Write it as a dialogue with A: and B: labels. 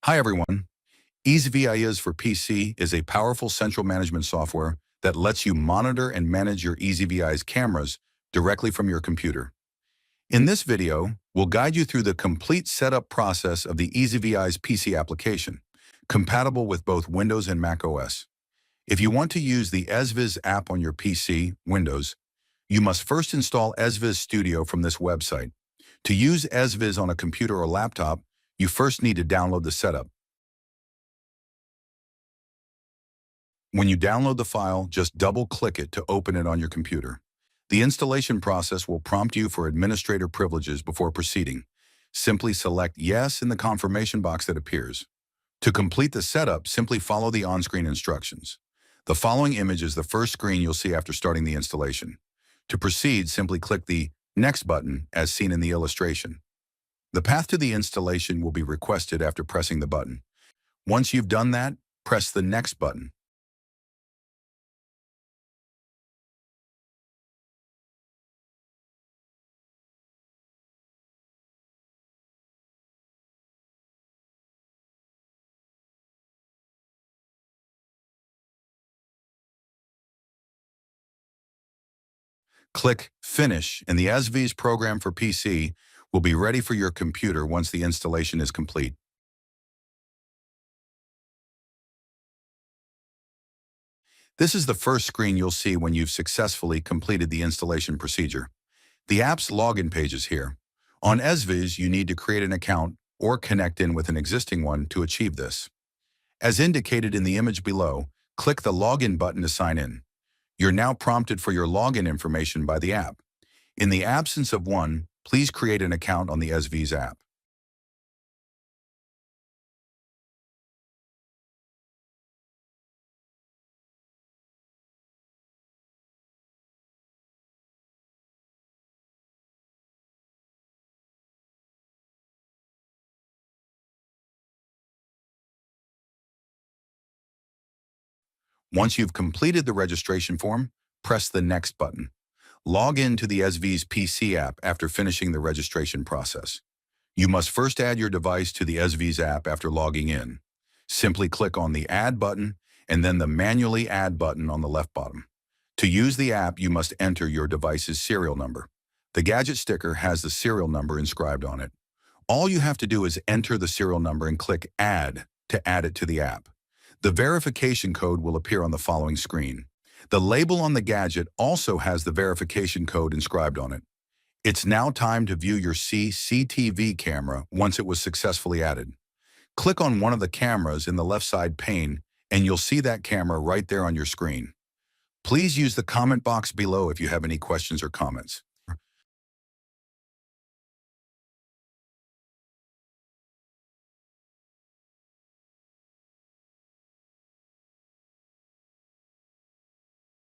A: Hi everyone. EZVIZ for PC is a powerful central management software that lets you monitor and manage your EZVIZ cameras directly from your computer. In this video, we'll guide you through the complete setup process of the EZVIZ PC application, compatible with both Windows and macOS. If you want to use the EZVIZ app on your PC, Windows, you must first install EZVIZ Studio from this website. To use EZVIZ on a computer or laptop, you first need to download the setup. When you download the file, just double-click it to open it on your computer. The installation process will prompt you for administrator privileges before proceeding. Simply select Yes in the confirmation box that appears. To complete the setup, simply follow the on-screen instructions. The following image is the first screen you'll see after starting the installation. To proceed, simply click the Next button as seen in the illustration. The path to the installation will be requested after pressing the button. Once you've done that, press the Next button. Click Finish, and the EZVIZ program for PC will be ready for your computer once the installation is complete. This is the first screen you'll see when you've successfully completed the installation procedure. The app's login page is here. On EZVIZ, you need to create an account or connect in with an existing one to achieve this. As indicated in the image below, click the Login button to sign in. You're now prompted for your login information by the app. In the absence of one, please create an account on the EZVIZ app. Once you've completed the registration form, press the Next button. Log in to the EZVIZ PC app after finishing the registration process. You must first add your device to the EZVIZ app after logging in. Simply click on the Add button and then the Manually Add button on the left bottom. To use the app, you must enter your device's serial number. The gadget sticker has the serial number inscribed on it. All you have to do is enter the serial number and click Add to add it to the app. The verification code will appear on the following screen. The label on the gadget also has the verification code inscribed on it. It's now time to view your CCTV camera once it was successfully added. Click on one of the cameras in the left side pane and you'll see that camera right there on your screen. Please use the comment box below if you have any questions or comments.